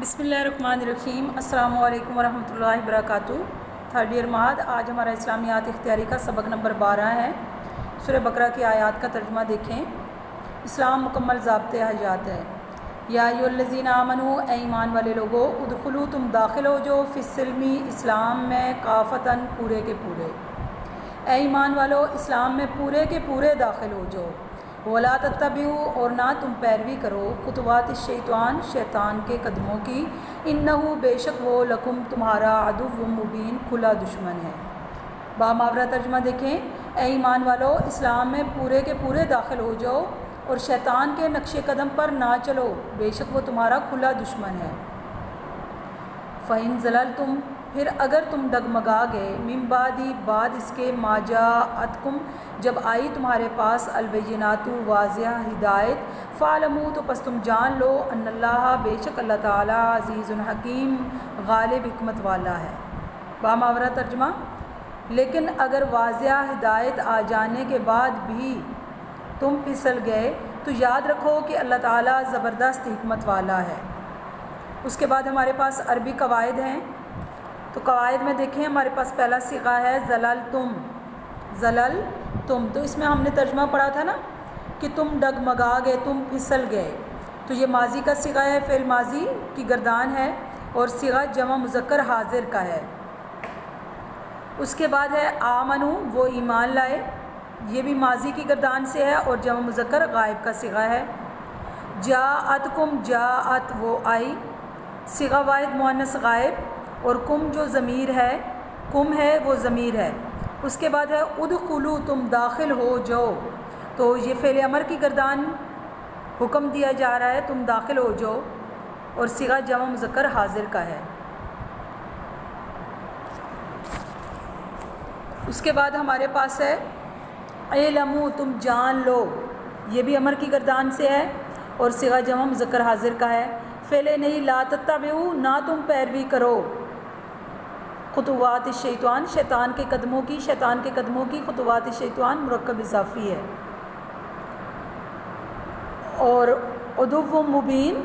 بسم اللہ الرحمن الرحیم۔ السلام علیکم ورحمۃ اللہ وبرکاتہ۔ تھرڈ ایئر مہد، آج ہمارا اسلامیات اختیاری کا سبق نمبر 12 ہے۔ سورہ بقرہ کی آیات کا ترجمہ دیکھیں۔ اسلام مکمل ضابطۂ حیات ہے۔ یا ایھا الذین آمنوا، اے ایمان والے لوگو، ادخلوا، تم داخل ہو جو فی السلم، اسلام میں، کافتاً، پورے کے پورے۔ اے ایمان والو، اسلام میں پورے کے پورے داخل ہو جو۔ ولا تتبعوا، اور نہ تم پیروی کرو، خطوات الشیطان، شیطان کے قدموں کی، انہ، بے شک وہ، لکم، تمہارا، عدو مبین، کھلا دشمن ہے۔ باماورہ ترجمہ دیکھیں۔ اے ایمان والو، اسلام میں پورے کے پورے داخل ہو جاؤ اور شیطان کے نقش قدم پر نہ چلو، بے شک وہ تمہارا کھلا دشمن ہے۔ فَإِن زَلَلْتُمْ، پھر اگر تم ڈگمگا گئے، من بعد، بعد اس کے، ما جاءتکم، جب آئی تمہارے پاس، البینات، واضح ہدایت، فاعلموا، تو پس تم جان لو، ان اللہ، بے شک اللہ تعالیٰ، عزیز حکیم، غالب حکمت والا ہے۔ باماورہ ترجمہ۔ لیکن اگر واضح ہدایت آ جانے کے بعد بھی تم پھسل گئے تو یاد رکھو کہ اللہ تعالیٰ زبردست حکمت والا ہے۔ اس کے بعد ہمارے پاس عربی قواعد ہیں، تو قواعد میں دیکھیں ہمارے پاس پہلا صیغہ ہے زللتم، زللتم، تو اس میں ہم نے ترجمہ پڑھا تھا نا کہ تم ڈگمگا گئے، تم پھسل گئے، تو یہ ماضی کا صیغہ ہے، فعل ماضی کی گردان ہے، اور صیغہ جمع مذکر حاضر کا ہے۔ اس کے بعد ہے آمنو، وہ ایمان لائے، یہ بھی ماضی کی گردان سے ہے اور جمع مذکر غائب کا صیغہ ہے۔ جاءتکم، جاءت، وہ آئی، صیغہ واحد مؤنث غائب، اور کم جو ضمیر ہے، کم ہے وہ ضمیر ہے۔ اس کے بعد ہے ادخلوا، تم داخل ہو جاؤ، تو یہ فعل امر کی گردان حکم دیا جا رہا ہے، تم داخل ہو جاؤ، اور صیغہ جمع مذکر حاضر کا ہے۔ اس کے بعد ہمارے پاس ہے اعلموا، تم جان لو، یہ بھی امر کی گردان سے ہے اور صیغہ جمع مذکر حاضر کا ہے۔ فعل نہیں، لا تتبعوا، نہ تم پیروی کرو، خطوات الشیطان، شیطان کے قدموں کی، شیطان کے قدموں کی، خطوات الشیطان مرکب اضافی ہے، اور عدو مبین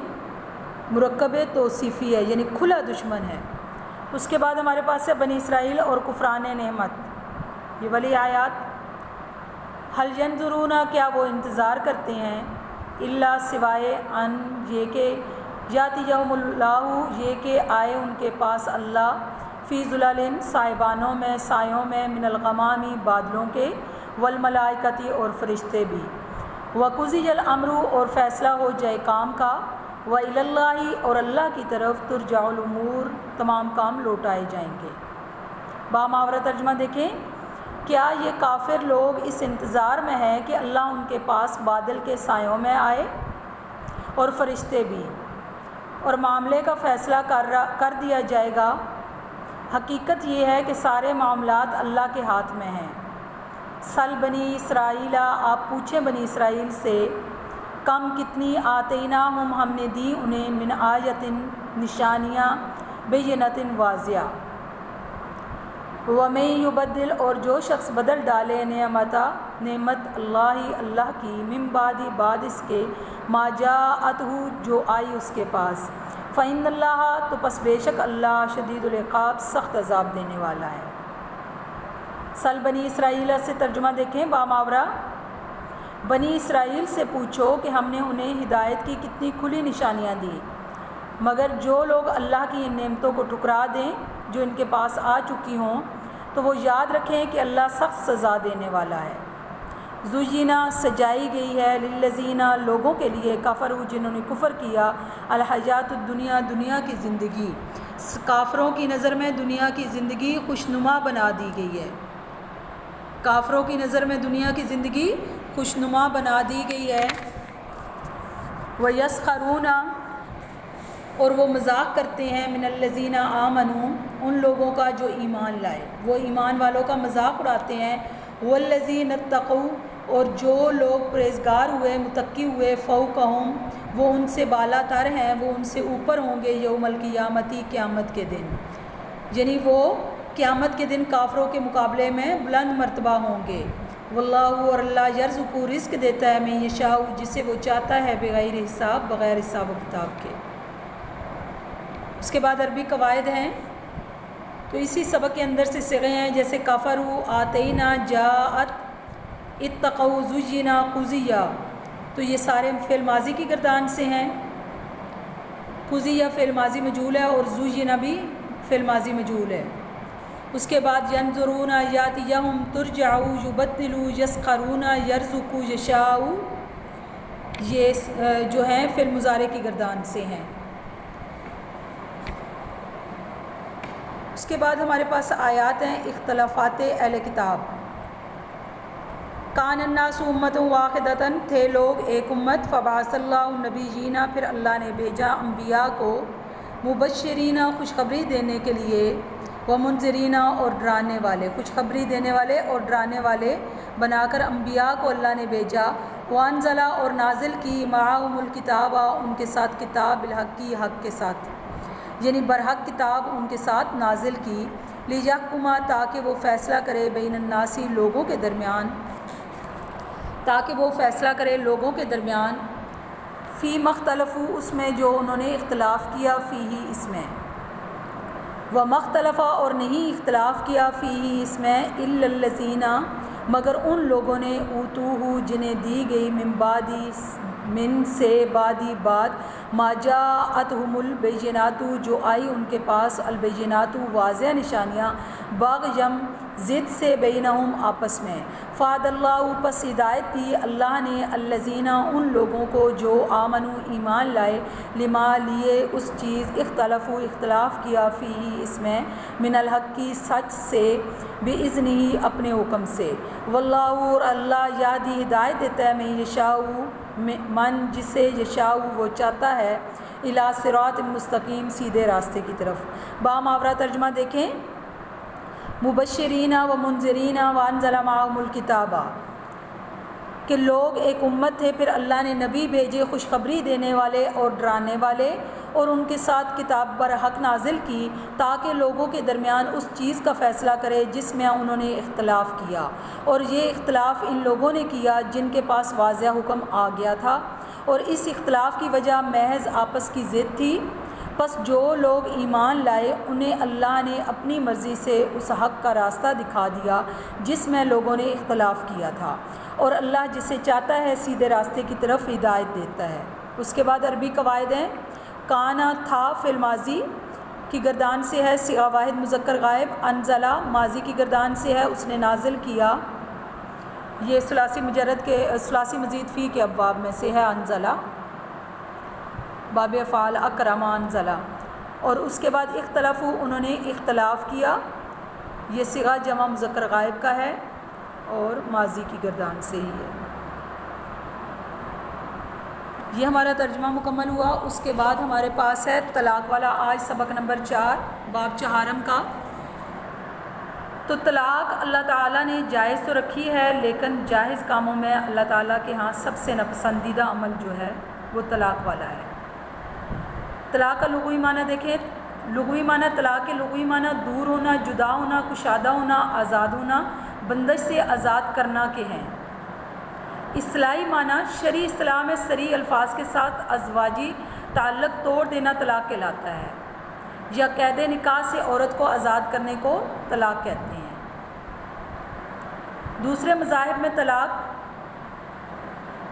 مرکب توصیفی ہے، یعنی کھلا دشمن ہے۔ اس کے بعد ہمارے پاس ہے بنی اسرائیل اور کفران نعمت، یہ والی آیات۔ حل ینظرون، کیا وہ انتظار کرتے ہیں، الا، سوائے، ان، یہ کہ، یاتیہم اللہ، یہ کہ آئے ان کے پاس اللہ، فی ظلال، سائبانوں میں، سایوں میں، من الغمام، بادلوں کے، والملائکۃ، اور فرشتے بھی، وقضی الامر، اور فیصلہ ہو جائے کام کا، وإلی اللہ، اور اللہ کی طرف، ترجع الامور، تمام کام لوٹائے جائیں گے۔ باماورہ ترجمہ دیکھیں۔ کیا یہ کافر لوگ اس انتظار میں ہیں کہ اللہ ان کے پاس بادل کے سایوں میں آئے، اور فرشتے بھی، اور معاملے کا فیصلہ کر دیا جائے گا؟ حقیقت یہ ہے کہ سارے معاملات اللہ کے ہاتھ میں ہیں۔ سل بنی اسرائیل، آپ پوچھیں بنی اسرائیل سے، کم، کتنی، آتیناہم، ہم نے دی انہیں، من آیت، نشانیاں، بینۃ، واضح، ومن یبدل، اور جو شخص بدل ڈالے، نعمت اللہ، اللہ کی، من بعد، بعد اس کے، ما جاءتہ، جو آئی اس کے پاس، فإن اللہ، تو پس بے شک اللہ، شدید العقاب، سخت عذاب دینے والا ہے۔ سل بنی اسرائیل سے ترجمہ دیکھیں باماورہ۔ بنی اسرائیل سے پوچھو کہ ہم نے انہیں ہدایت کی کتنی کھلی نشانیاں دی، مگر جو لوگ اللہ کی ان نعمتوں کو ٹھکرا دیں جو ان کے پاس آ چکی ہوں، تو وہ یاد رکھیں کہ اللہ سخت سزا دینے والا ہے۔ زینا، سجائی گئی ہے، للذین، لوگوں کے لیے، کفروا، جنہوں نے کفر کیا، الحیات الدنیا، دنیا کی زندگی، کافروں کی نظر میں دنیا کی زندگی خوشنما بنا دی گئی ہے، کافروں کی نظر میں دنیا کی زندگی خوشنما بنا دی گئی ہے۔ وَيَسْخَرُونَ، اور وہ مذاق کرتے ہیں، من الذین آمنوا، ان لوگوں کا جو ایمان لائے، وہ ایمان والوں کا مذاق اڑاتے ہیں، والذین اتقوا، اور جو لوگ پرہیزگار ہوئے، متقی ہوئے، فوقہم، وہ ان سے بالا تر ہیں، وہ ان سے اوپر ہوں گے، یوم القیامت، قیامت کے دن، یعنی وہ قیامت کے دن کافروں کے مقابلے میں بلند مرتبہ ہوں گے۔ واللہ، اور اللہ، یرزق، رزق دیتا ہے، من یشاء، جسے وہ چاہتا ہے، بغیر حساب، بغیر حساب و کتاب کے۔ اس کے بعد عربی قواعد ہیں، تو اسی سبق کے اندر سے صیغے ہیں، جیسے کفروا، آتینا، جاءت، اتقوا، زینا، قضیہ، تو یہ سارے فعل ماضی کی گردان سے ہیں۔ قضیہ فعل ماضی مجہول ہے اور زینا بھی فعل ماضی مجہول ہے۔ اس کے بعد ینظرون، یاتیہم، ترجعوا، یبدلوا، یسخرون، یرزقوا، یشاء، یہ جو ہیں فعل مضارع کی گردان سے ہیں۔ اس کے بعد ہمارے پاس آیات ہیں اختلافات اہل کتاب۔ کان الناس امۃ واحدۃ، تھے لوگ ایک امت، فبعث اللہ النبیین، پھر اللہ نے بھیجا انبیاء کو، مبشرین، خوشخبری دینے کے لیے، ومنذرین، اور ڈرانے والے، خوشخبری دینے والے اور ڈرانے والے بنا کر انبیاء کو اللہ نے بھیجا، وانزل، اور نازل کی، معہم الکتاب، ان کے ساتھ کتاب، بالحق، کی حق کے ساتھ، یعنی برحق کتاب ان کے ساتھ نازل کی، لیحکم، تاکہ وہ فیصلہ کرے، بین الناس، لوگوں کے درمیان، تاکہ وہ فیصلہ کرے لوگوں کے درمیان، فی مختلفو، اس میں جو انہوں نے اختلاف کیا، فیہ، اس میں، و مختلفہ، اور نہیں اختلاف کیا، فیہ، اس میں، الا الذین، مگر ان لوگوں نے، اوتوہ، جنہیں دی گئی، من سے، بعدی، بعد، ما جاءتہم البینات، جو آئی ان کے پاس، البینات، واضح نشانیاں، باغیم، ضد سے، بینہم، آپس میں، فہد اللہ، پس ہدایت دی اللہ نے، الذین، ان لوگوں کو جو آمنوا، ایمان لائے، لما، لیے، اس چیز، اختلفوا، اختلاف کیا، فیہ، اس میں، من الحق، کی سچ سے، باذنہ، اپنے حکم سے، واللہ، اور اللہ، یہدی، ہدایت دیتا ہے، من یشاء، من، جسے، یشاء، وہ چاہتا ہے، الی صراط مستقیم، سیدھے راستے کی طرف۔ باماورہ ترجمہ دیکھیں، مبشرین و منذرین وانزل معہم الکتاب، کہ لوگ ایک امت تھے، پھر اللہ نے نبی بھیجے، خوشخبری دینے والے اور ڈرانے والے، اور ان کے ساتھ کتاب برحق نازل کی، تاکہ لوگوں کے درمیان اس چیز کا فیصلہ کرے جس میں انہوں نے اختلاف کیا، اور یہ اختلاف ان لوگوں نے کیا جن کے پاس واضح حکم آ گیا تھا، اور اس اختلاف کی وجہ محض آپس کی ضد تھی۔ پس جو لوگ ایمان لائے انہیں اللہ نے اپنی مرضی سے اس حق کا راستہ دکھا دیا جس میں لوگوں نے اختلاف کیا تھا، اور اللہ جسے چاہتا ہے سیدھے راستے کی طرف ہدایت دیتا ہے۔ اس کے بعد عربی قواعد ہیں، کانا، تھا، فعل ماضی کی گردان سے ہے، صیغہ واحد مذکر غائب، انزلہ، ماضی کی گردان سے ہے، اس نے نازل کیا، یہ ثلاثی مجرد کے، ثلاثی مزید فی کے ابواب میں سے ہے، انزلہ، باب افعال، اکرم، انزلہ، اور اس کے بعد اختلافو، انہوں نے اختلاف کیا، یہ صیغہ جمع مذکر غائب کا ہے اور ماضی کی گردان سے ہی ہے۔ یہ ہمارا ترجمہ مکمل ہوا۔ اس کے بعد ہمارے پاس ہے طلاق والا، آج سبق نمبر 4، باب چہارم کا۔ تو طلاق اللہ تعالیٰ نے جائز تو رکھی ہے، لیکن جائز کاموں میں اللہ تعالیٰ کے ہاں سب سے ناپسندیدہ عمل جو ہے وہ طلاق والا ہے۔ طلاق کا لغوی معنی دیکھیں، لغوی معنی طلاق کے لغوی معنی دور ہونا، جدا ہونا، کشادہ ہونا، آزاد ہونا، بندش سے آزاد کرنا کے ہیں۔ اصطلاحی معنی شرعی اصطلاح میں صریح الفاظ کے ساتھ ازواجی تعلق توڑ دینا طلاق کہلاتا ہے، یا قید نکاح سے عورت کو آزاد کرنے کو طلاق کہتے ہیں۔ دوسرے مذاہب میں طلاق،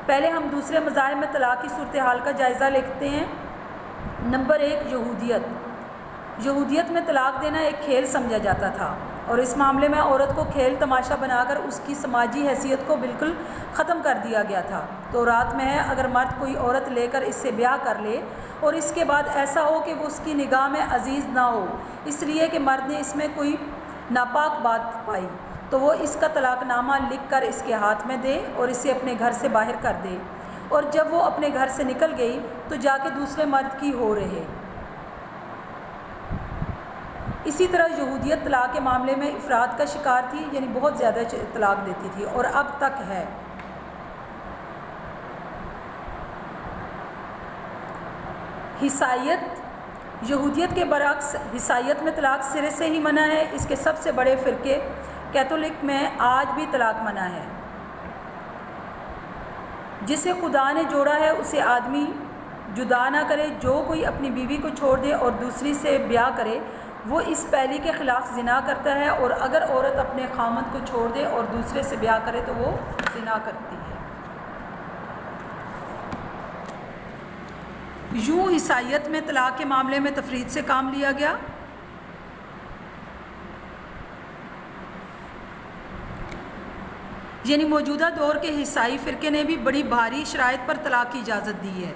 پہلے ہم دوسرے مذاہب میں طلاق کی صورتحال کا جائزہ لیتے ہیں۔ نمبر 1، یہودیت۔ یہودیت میں طلاق دینا ایک کھیل سمجھا جاتا تھا، اور اس معاملے میں عورت کو کھیل تماشا بنا کر اس کی سماجی حیثیت کو بالکل ختم کر دیا گیا تھا۔ تو رات میں ہے، اگر مرد کوئی عورت لے کر اس سے بیاہ کر لے اور اس کے بعد ایسا ہو کہ وہ اس کی نگاہ میں عزیز نہ ہو، اس لیے کہ مرد نے اس میں کوئی ناپاک بات پائی، تو وہ اس کا طلاق نامہ لکھ کر اس کے ہاتھ میں دے اور اسے اپنے گھر سے باہر کر دے، اور جب وہ اپنے گھر سے نکل گئی تو جا کے دوسرے مرد کی ہو رہے۔ اسی طرح یہودیت طلاق کے معاملے میں افراد کا شکار تھی، یعنی بہت زیادہ طلاق دیتی تھی، اور اب تک ہے۔ عیسائیت، یہودیت کے برعکس عیسائیت میں طلاق سرے سے ہی منع ہے۔ اس کے سب سے بڑے فرقے کیتھولک میں آج بھی طلاق منع ہے۔ جسے خدا نے جوڑا ہے اسے آدمی جدا نہ کرے، جو کوئی اپنی بیوی کو چھوڑ دے اور دوسری سے بیاہ کرے وہ اس پہلی کے خلاف زنا کرتا ہے، اور اگر عورت اپنے خامند کو چھوڑ دے اور دوسرے سے بیاہ کرے تو وہ زنا کرتی ہے۔ یوں عیسائیت میں طلاق کے معاملے میں تفرید سے کام لیا گیا۔ یعنی موجودہ دور کے عیسائی فرقے نے بھی بڑی بھاری شرائط پر طلاق کی اجازت دی ہے،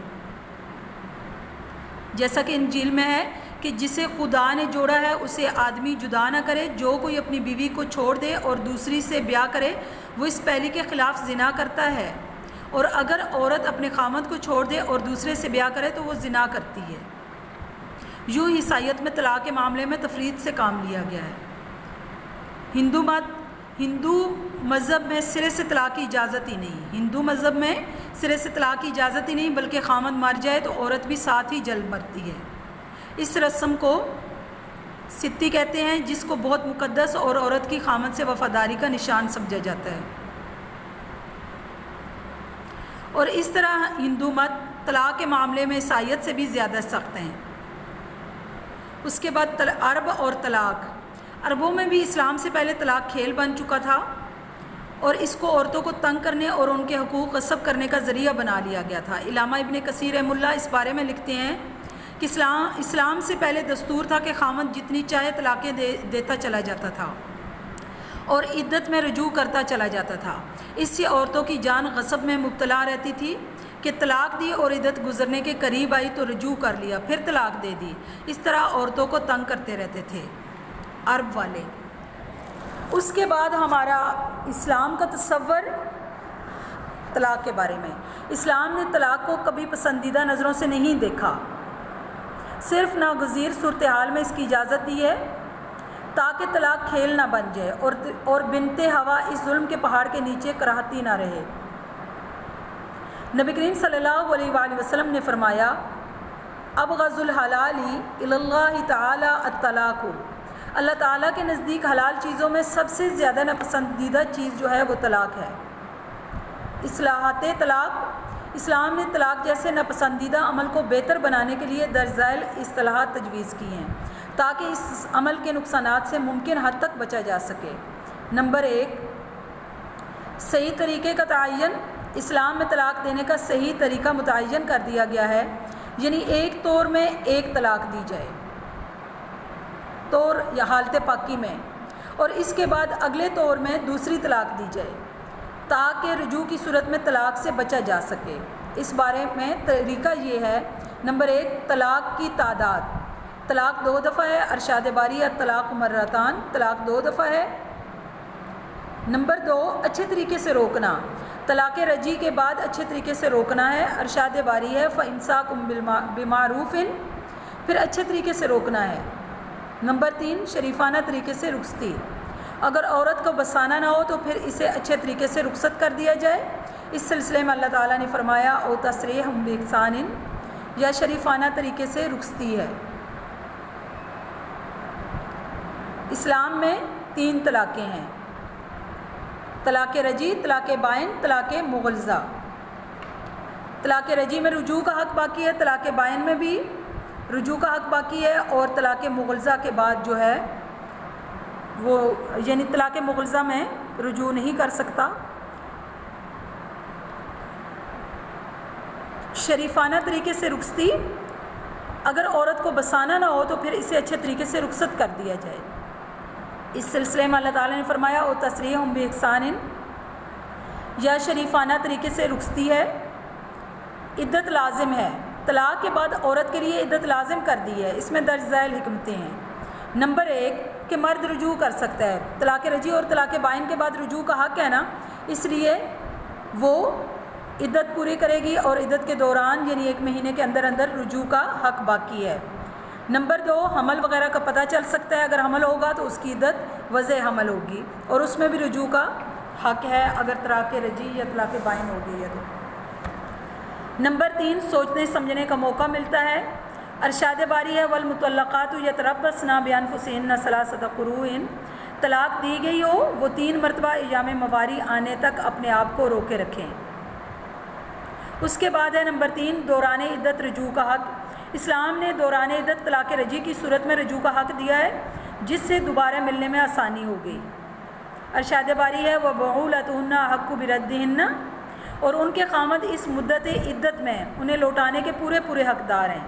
جیسا کہ انجیل میں ہے کہ جسے خدا نے جوڑا ہے اسے آدمی جدا نہ کرے، جو کوئی اپنی بیوی کو چھوڑ دے اور دوسری سے بیاہ کرے وہ اس پہلی کے خلاف زنا کرتا ہے، اور اگر عورت اپنے خامند کو چھوڑ دے اور دوسرے سے بیاہ کرے تو وہ زنا کرتی ہے۔ یوں عیسائیت میں طلاق کے معاملے میں تفرید سے کام لیا گیا ہے۔ ہندو مذہب میں سرے سے طلاق کی اجازت ہی نہیں، ہندو مذہب میں سرے سے طلاق کی اجازت ہی نہیں، بلکہ خامند مر جائے تو عورت بھی ساتھ ہی جل مرتی ہے۔ اس رسم کو ستی کہتے ہیں، جس کو بہت مقدس اور عورت کی خامند سے وفاداری کا نشان سمجھا جاتا ہے، اور اس طرح ہندو مت طلاق کے معاملے میں عیسائیت سے بھی زیادہ سخت ہیں۔ اس کے بعد عرب اور طلاق۔ عربوں میں بھی اسلام سے پہلے طلاق کھیل بن چکا تھا، اور اس کو عورتوں کو تنگ کرنے اور ان کے حقوق غصب کرنے کا ذریعہ بنا لیا گیا تھا۔ علامہ ابن کثیر رحمہ اللہ اس بارے میں لکھتے ہیں کہ اسلام سے پہلے دستور تھا کہ خامند جتنی چاہے طلاقیں دیتا چلا جاتا تھا اور عدت میں رجوع کرتا چلا جاتا تھا۔ اس سے عورتوں کی جان غصب میں مبتلا رہتی تھی کہ طلاق دی اور عدت گزرنے کے قریب آئی تو رجوع کر لیا، پھر طلاق دے دی، اس طرح عورتوں کو تنگ کرتے رہتے تھے عرب والے۔ اس کے بعد ہمارا اسلام کا تصور طلاق کے بارے میں۔ اسلام نے طلاق کو کبھی پسندیدہ نظروں سے نہیں دیکھا، صرف ناگزیر صورتحال میں اس کی اجازت دی ہے تاکہ طلاق کھیل نہ بن جائے اور بنت ہوا اس ظلم کے پہاڑ کے نیچے کراہتی نہ رہے۔ نبی کریم صلی اللہ علیہ وآلہ وسلم نے فرمایا، ابغض الحلال الی اللہ تعالی الطلاق، اللہ تعالیٰ کے نزدیک حلال چیزوں میں سب سے زیادہ ناپسندیدہ چیز جو ہے وہ طلاق ہے۔ اصلاحات طلاق۔ اسلام نے طلاق جیسے ناپسندیدہ عمل کو بہتر بنانے کے لیے درج ذیل اصطلاحات تجویز کی ہیں تاکہ اس عمل کے نقصانات سے ممکن حد تک بچا جا سکے۔ نمبر 1، صحیح طریقے کا تعین۔ اسلام میں طلاق دینے کا صحیح طریقہ متعین کر دیا گیا ہے، یعنی ایک طور میں ایک طلاق دی جائے، طور یا حالت پاکی میں، اور اس کے بعد اگلے طور میں دوسری طلاق دی جائے تاکہ رجوع کی صورت میں طلاق سے بچا جا سکے۔ اس بارے میں طریقہ یہ ہے، نمبر 1، طلاق کی تعداد۔ طلاق 2 دفعہ ہے، ارشاد باری طلاق مرتان، طلاق 2 دفعہ ہے۔ نمبر 2، اچھے طریقے سے روکنا۔ طلاق رجعی کے بعد اچھے طریقے سے روکنا ہے، ارشاد باری ہے فَإِمْسَاكٌ بِمَعْرُوفٍ، پھر اچھے طریقے سے روکنا ہے۔ نمبر 3، شریفانہ طریقے سے رخصتی۔ اگر عورت کو بسانا نہ ہو تو پھر اسے اچھے طریقے سے رخصت کر دیا جائے۔ اس سلسلے میں اللہ تعالیٰ نے فرمایا او تسریح بإحسان، یا شریفانہ طریقے سے رخصتی ہے۔ اسلام میں 3 طلاقیں ہیں، طلاق رجعی، طلاق بائن، طلاق مغلظہ۔ طلاق رجعی میں رجوع کا حق باقی ہے، طلاق بائن میں بھی رجوع کا حق باقی ہے، اور طلاق مغلظہ کے بعد جو ہے وہ یعنی طلاق مغلظہ میں رجوع نہیں کر سکتا۔ شریفانہ طریقے سے رخصتی، اگر عورت کو بسانا نہ ہو تو پھر اسے اچھے طریقے سے رخصت کر دیا جائے۔ اس سلسلے میں اللہ تعالیٰ نے فرمایا او تسریح بإحسان، یا شریفانہ طریقے سے رخصتی ہے۔ عدت لازم ہے، طلاق کے بعد عورت کے لیے عدت لازم کر دی ہے، اس میں درج ذیل حکمتیں ہیں۔ نمبر 1 کہ مرد رجوع کر سکتا ہے، طلاق رجعی اور طلاق بائن کے بعد رجوع کا حق ہے نا، اس لیے وہ عدت پوری کرے گی اور عدت کے دوران یعنی 1 مہینے کے اندر اندر رجوع کا حق باقی ہے۔ نمبر 2 حمل وغیرہ کا پتہ چل سکتا ہے، اگر حمل ہوگا تو اس کی عدت وضع حمل ہوگی اور اس میں بھی رجوع کا حق ہے اگر طلاق رجعی یا طلاق بائن ہو گئی ہے تو۔ نمبر 3 سوچنے سمجھنے کا موقع ملتا ہے، ارشاد باری ہے والمطلقات یتربصن بانفسہن ثلاثۃ قروء، طلاق دی گئی ہو وہ 3 مرتبہ ایام مواری آنے تک اپنے آپ کو روکے رکھیں، اس کے بعد ہے نمبر 3 دوران عدت رجوع کا حق۔ اسلام نے دوران عدت طلاق رجعی کی صورت میں رجوع کا حق دیا ہے جس سے دوبارہ ملنے میں آسانی ہو گئی۔ ارشاد باری ہے وَبُعُولَتُهُنَّ أَحَقُّ بِرَدِّهِنَّ، اور ان کے خامد اس مدت عدت میں انہیں لوٹانے کے پورے حقدار ہیں۔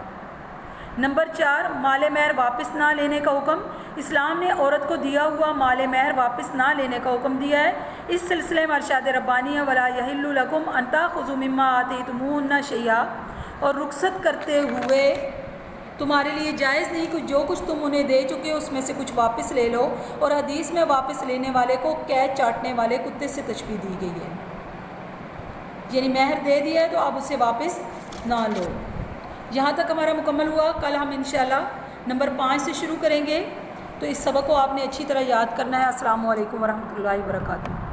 نمبر 4 مال مہر واپس نہ لینے کا حکم۔ اسلام نے عورت کو دیا ہوا مال مہر واپس نہ لینے کا حکم دیا ہے۔ اس سلسلے میں ارشاد ربانی ہے وَلَا يَحِلُّ لَكُمْ أَن تَأْخُذُوا مِمَّا آتَيْتُمُوهُنَّ شَيْئًا، اور رخصت کرتے ہوئے تمہارے لیے جائز نہیں کہ جو کچھ تم انہیں دے چکے اس میں سے کچھ واپس لے لو، اور حدیث میں واپس لینے والے کو قید چاٹنے والے کتے سے تشبیہ دی گئی ہے، یعنی مہر دے دیا ہے تو اب اسے واپس نہ لو۔ یہاں تک ہمارا مکمل ہوا۔ کل ہم انشاءاللہ نمبر 5 سے شروع کریں گے، تو اس سبق کو آپ نے اچھی طرح یاد کرنا ہے۔ السلام علیکم ورحمۃ اللہ وبرکاتہ۔